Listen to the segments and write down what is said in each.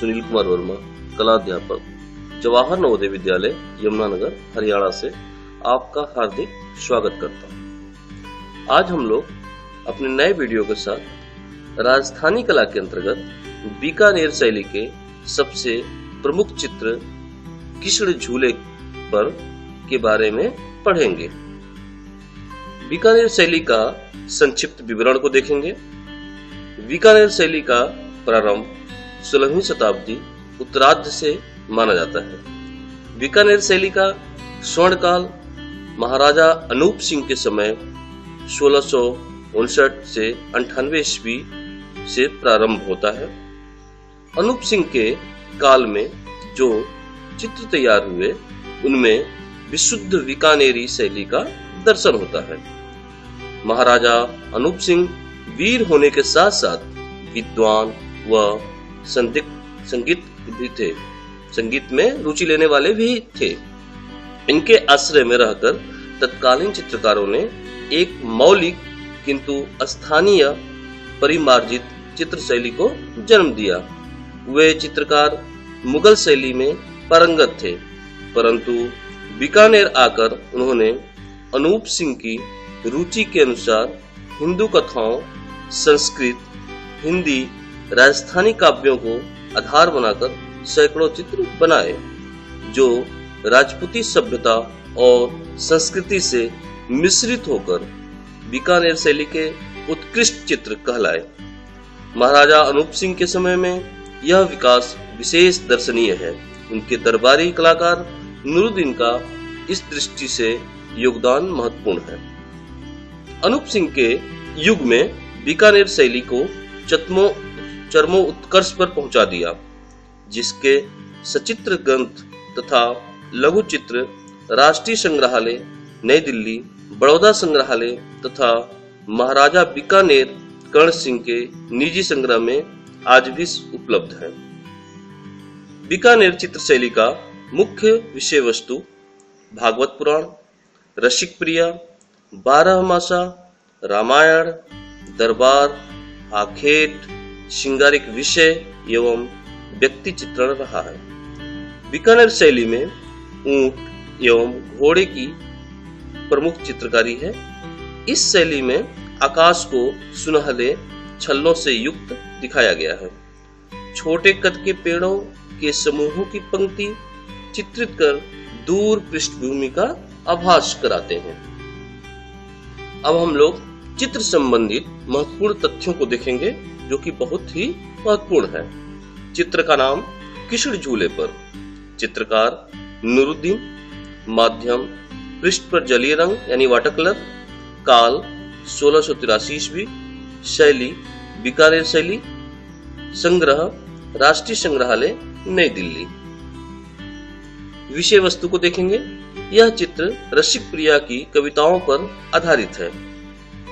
सुनील कुमार वर्मा, कलाध्यापक, जवाहर नवोदय विद्यालय, यमुनानगर, हरियाणा से आपका हार्दिक स्वागत करता हूँ। आज हम लोग अपने नए वीडियो के साथ राजस्थानी कला के अंतर्गत बीकानेर शैली के सबसे प्रमुख चित्र कृष्ण झूले पर के बारे में पढ़ेंगे। बीकानेर शैली का संक्षिप्त विवरण को देखेंगे। बीकानेर शैली का प्रारंभ 16वीं शताब्दी उत्तरार्ध से माना जाता है। बीकानेर शैली का स्वर्णकाल महाराजा अनूप सिंह के समय 1659 से 98 ईस्वी से प्रारंभ होता है। अनूप सिंह के काल में जो चित्र तैयार हुए उनमें विशुद्ध बीकानेरी शैली का दर्शन होता है। महाराजा अनूप सिंह वीर होने के साथ साथ विद्वान व संगीत भी थे, संगीत में रुचि लेने वाले भी थे। इनके आश्रय में रहकर तत्कालीन चित्रकारों ने एक मौलिक किंतु स्थानीय परिमार्जित चित्र शैली को जन्म दिया। वे चित्रकार मुगल शैली में पारंगत थे, परंतु बीकानेर आकर उन्होंने अनूप सिंह की रुचि के अनुसार हिंदू कथाओं, संस्कृत, हिंदी, राजस्थानी काव्यों को आधार बनाकर सैकड़ों चित्र बनाए, जो राजपूती सभ्यता और संस्कृति से मिश्रित होकर बीकानेर शैली के उत्कृष्ट चित्र कहलाए। महाराजा अनूप सिंह के समय में यह विकास विशेष दर्शनीय है। उनके दरबारी कलाकार नूरुद्दीन का इस दृष्टि से योगदान महत्वपूर्ण है। अनूप सिंह के युग में बीकानेर शैली को चरमो उत्कर्ष पर पहुंचा दिया, जिसके सचित्र ग्रंथ तथा लघु चित्र राष्ट्रीय संग्रहालय नई दिल्ली, बड़ौदा संग्रहालय तथा महाराजा बीकानेर कर्ण सिंह के निजी संग्रह में आज भी उपलब्ध है। बीकानेर चित्र शैली का मुख्य विषय वस्तु भागवत पुराण, रसिक प्रिया, 12 मासा, रामायण, दरबार, आखेट, श्रृंगारिक विषय एवं व्यक्ति चित्रण रहा है। बीकानेर शैली में ऊंट एवं घोड़े की प्रमुख चित्रकारी है। इस शैली में आकाश को सुनहले छल्लों से युक्त दिखाया गया है। छोटे कद के पेड़ों के समूहों की पंक्ति चित्रित कर दूर पृष्ठभूमि का आभास कराते हैं। अब हम लोग चित्र संबंधित महत्वपूर्ण तथ्यों को देखेंगे, जो कि बहुत ही महत्वपूर्ण है। चित्र का नाम कृष्ण झूले पर, चित्रकार नूरुद्दीन, माध्यम पृष्ठ पर जलीय रंग यानी वाटर कलर, काल 1683 ईस्वी, शैली बीकानेर शैली, संग्रह राष्ट्रीय संग्रहालय नई दिल्ली। विषय वस्तु को देखेंगे। यह चित्र रसिक प्रिया की कविताओं पर आधारित है।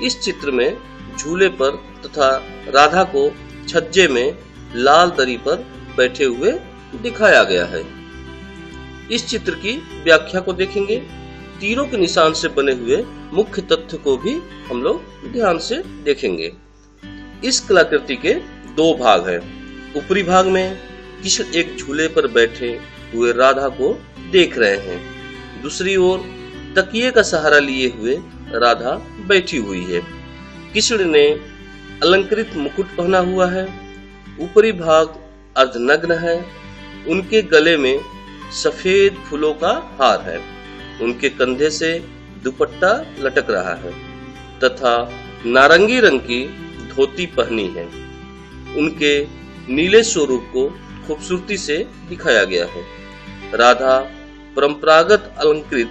इस चित्र में झूले पर तथा राधा को छज्जे में लाल दरी पर बैठे हुए दिखाया गया है। इस चित्र की व्याख्या को देखेंगे। तीरों के निशान से बने हुए मुख्य तथ्य को भी हम लोग ध्यान से देखेंगे। इस कलाकृति के दो भाग हैं। ऊपरी भाग में कृष्ण एक झूले पर बैठे हुए राधा को देख रहे हैं। दूसरी ओर तकिए का सहारा लिए हुए राधा बैठी हुई है। कृष्ण ने अलंकृत मुकुट पहना हुआ है। ऊपरी भाग अर्धनग्न है। उनके गले में सफेद फूलों का हार है। उनके कंधे से दुपट्टा लटक रहा है तथा नारंगी रंग की धोती पहनी है। उनके नीले स्वरूप को खूबसूरती से दिखाया गया है। राधा परंपरागत अलंकृत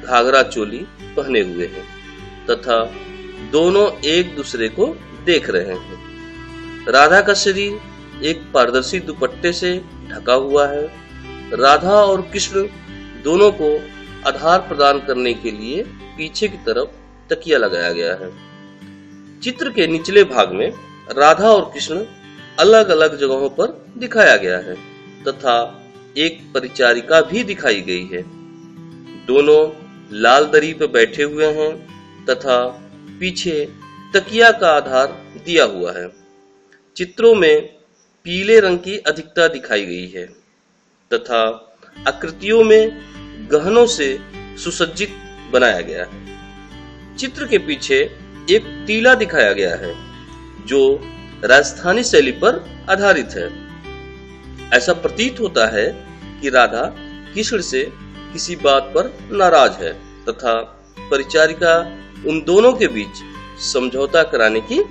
घाघरा चोली पहने हुए हैं तथा दोनों एक दूसरे को देख रहे हैं। राधा का शरीर एक पारदर्शी दुपट्टे से ढका हुआ है। राधा और कृष्ण दोनों को आधार प्रदान करने के लिए पीछे की तरफ तकिया लगाया गया है। चित्र के निचले भाग में राधा और कृष्ण अलग अलग जगहों पर दिखाया गया है तथा एक परिचारिका भी दिखाई गई है। दोनों लाल दरी पर बैठे हुए हैं तथा पीछे तकिया का आधार दिया हुआ है। चित्रों में पीले रंग की अधिकता दिखाई गई है तथा आकृतियों में गहनों से सुसज्जित बनाया गया है। चित्र के पीछे एक टीला दिखाया गया है जो राजस्थानी शैली पर आधारित है। ऐसा प्रतीत होता है कि राधा कृष्ण से किसी बात पर नाराज है तथा परिचारिका उन दोनों के बीच समझौता कराने की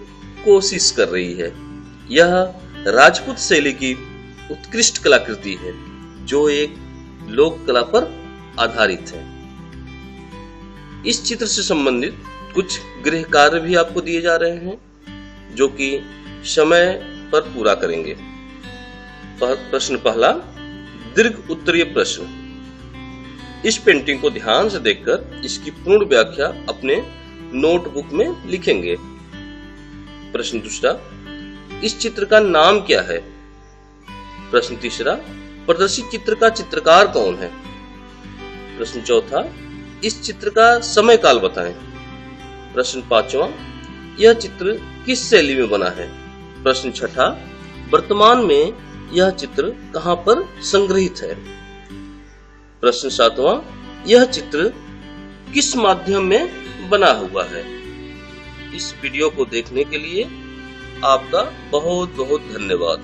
कोशिश कर रही है। यह राजपूत शैली की उत्कृष्ट कलाकृति है जो एक लोक कला पर आधारित है। इस चित्र से संबंधित कुछ गृह कार्य भी आपको दिए जा रहे हैं जो कि समय पर पूरा करेंगे। प्रश्न पहला, दीर्घ उत्तरीय प्रश्न। इस पेंटिंग को ध्यान से देखकर इसकी पूर्ण व्याख्या अपने नोटबुक में लिखेंगे। प्रश्न दूसरा, इस चित्र का नाम क्या है? प्रश्न तीसरा, प्रदर्शित चित्र का चित्रकार कौन है? प्रश्न चौथा, इस चित्र का समय काल बताएं। प्रश्न पांचवा, यह चित्र किस शैली में बना है? प्रश्न छठा, वर्तमान में यह चित्र कहां पर संग्रहित है? प्रश्न सातवां, यह चित्र किस माध्यम में बना हुआ है? इस वीडियो को देखने के लिए आपका बहुत बहुत धन्यवाद।